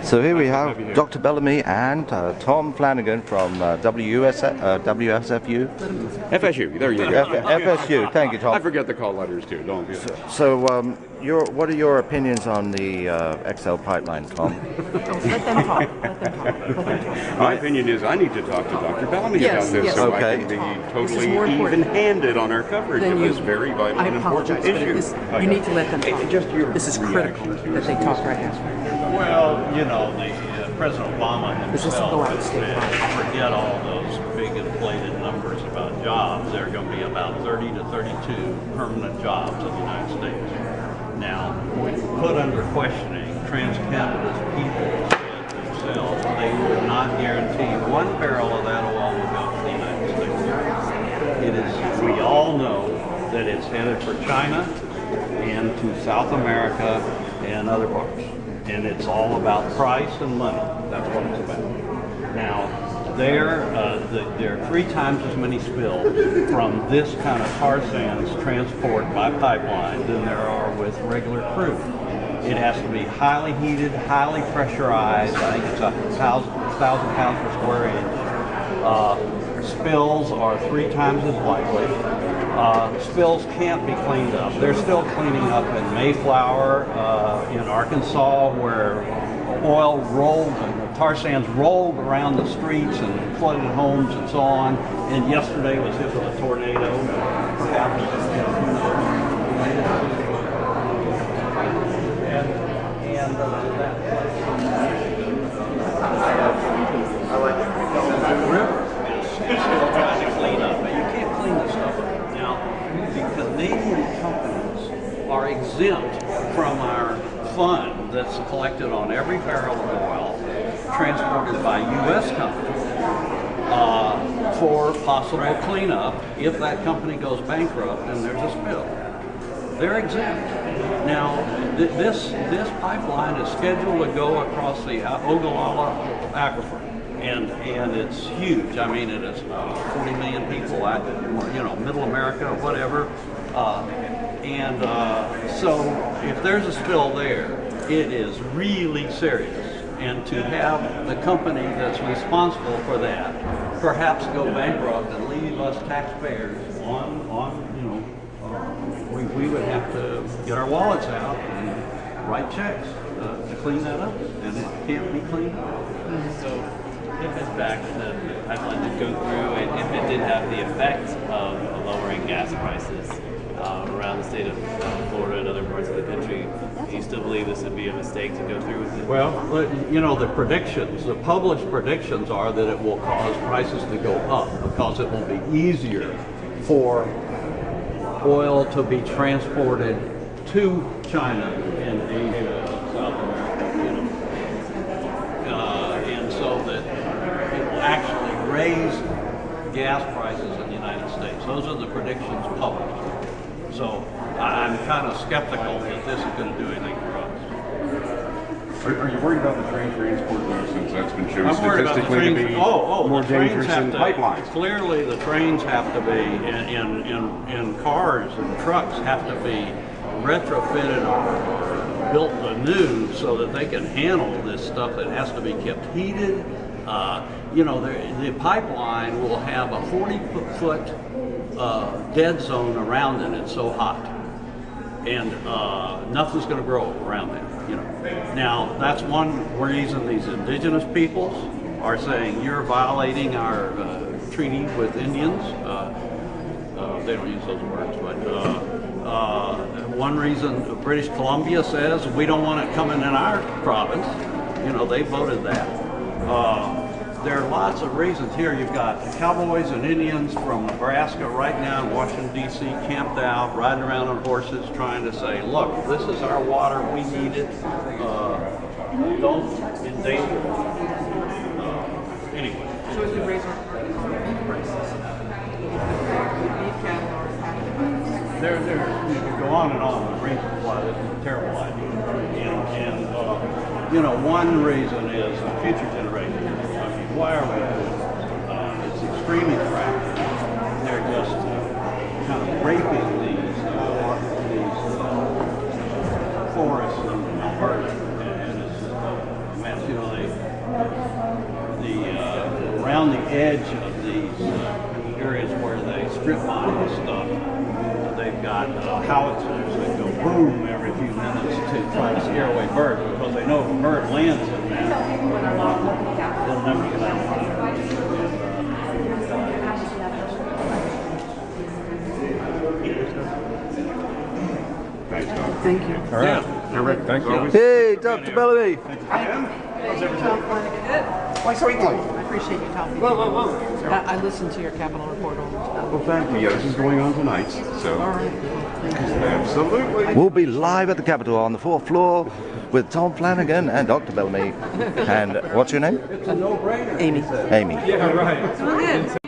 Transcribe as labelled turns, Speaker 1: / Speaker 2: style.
Speaker 1: So here we have Dr. Bellamy and Tom Flannigan from WSFU.
Speaker 2: FSU, there you go.
Speaker 1: FSU, thank you, Tom.
Speaker 2: I forget the call letters too, don't you?
Speaker 1: So what are your opinions on the XL pipeline, Tom?
Speaker 3: Let them talk. Let them talk.
Speaker 2: My opinion is I need to talk to Dr. Bellamy about this so
Speaker 1: Okay.
Speaker 2: I can be totally even-handed on our coverage of this very vital and important issue.
Speaker 3: You need to let them talk.
Speaker 2: Just your
Speaker 3: This is critical that they talk right now.
Speaker 4: Well, you know, President Obama himself
Speaker 3: out
Speaker 4: has said, forget all those big inflated numbers about jobs. There are going to be about 30 to 32 permanent jobs in the United States. Now, when put under questioning, TransCanada's people said themselves they would not guarantee 1 barrel of that oil will go to the United States. It is, we all know that it's headed for China and to South America and other parts. And it's all about price and money. That's what it's about. Now, there are 3 times as many spills from this kind of tar sands transport by pipeline than there are with regular crude. It has to be highly heated, highly pressurized. I think it's 1,000 pounds per square inch. Spills are 3 times as likely. Spills can't be cleaned up. They're still cleaning up in Mayflower, in Arkansas, where oil rolled and the tar sands rolled around the streets and flooded homes and so on. And yesterday was hit with a tornado, perhaps. That river is still trying to clean up, but you can't clean this stuff up. Now, the Canadian companies are exempt from our fund that's collected on every barrel of oil transported by U.S. companies for possible cleanup if that company goes bankrupt and there's a spill. They're exempt. Now, this pipeline is scheduled to go across the Ogallala Aquifer. And it's huge. I mean, it is 40 million people, you know, middle America or whatever. So if there's a spill there, it is really serious. And to have the company that's responsible for that perhaps go bankrupt and leave us taxpayers we would have to get our wallets out and write checks to clean that up. And it can't be cleaned up.
Speaker 5: So, if in fact the pipeline did go through, and if it did have the effect of lowering gas prices around the state of Florida and other parts of the country, do you still believe this would be a mistake to go through with it?
Speaker 4: Well, you know, the published predictions are that it will cause prices to go up because it will be easier for oil to be transported to China and Asia and South America, you know. And so that it will actually raise gas prices in the United States. Those are the predictions published. So I'm kind of skeptical that this is going to do anything for us.
Speaker 2: Are you worried about the train transport though, since that's been shown
Speaker 4: I'm worried about the
Speaker 2: statistically
Speaker 4: trains.
Speaker 2: to be
Speaker 4: the
Speaker 2: more
Speaker 4: trains
Speaker 2: dangerous
Speaker 4: have
Speaker 2: than
Speaker 4: to,
Speaker 2: pipelines?
Speaker 4: Clearly, the trains have to be, in cars and trucks have to be retrofitted or built anew so that they can handle this stuff that has to be kept heated. You know, the pipeline will have a 40-foot dead zone around it. It's so hot. And nothing's going to grow around that, you know. Now, that's one reason these indigenous peoples are saying you're violating our treaty with Indians. They don't use those words, but one reason British Columbia says we don't want it coming in our province. You know, they voted that. There are lots of reasons here. You've got cowboys and Indians from Nebraska right now in Washington, D.C., camped out, riding around on horses, trying to say, look, this is our water, we need it, don't endanger it. Anyway.
Speaker 3: So as we raise our beef prices, beef cattle are
Speaker 4: You could go on and on. The grain supply, this is a terrible idea. And you know, one reason is future generations. Why are we doing this? It's extremely practical. They're just kind of raping these forests in Alberta, and it's just a mess. You know, edge of these areas where they strip mine and stuff, they've got howitzers that go boom every few minutes to try to scare away birds, because they know if a bird lands in there, they'll never get out.
Speaker 3: Thank you.
Speaker 6: All right. Rick, thank you.
Speaker 1: Hey, Dr. Bellamy.
Speaker 3: How's everything?
Speaker 2: Why so eagerly?
Speaker 3: I appreciate you talking.
Speaker 2: Whoa.
Speaker 3: I listened to your Capital Report all the time.
Speaker 2: Well, thank you. Yeah, this is going on tonight. So,
Speaker 3: All right. Well, thank you.
Speaker 2: absolutely.
Speaker 1: We'll be live at the Capitol on the 4th floor with Tom Flannigan and Dr. Bellamy. And what's your name?
Speaker 3: Amy.
Speaker 1: Amy.
Speaker 6: Yeah, right.
Speaker 3: Well, good.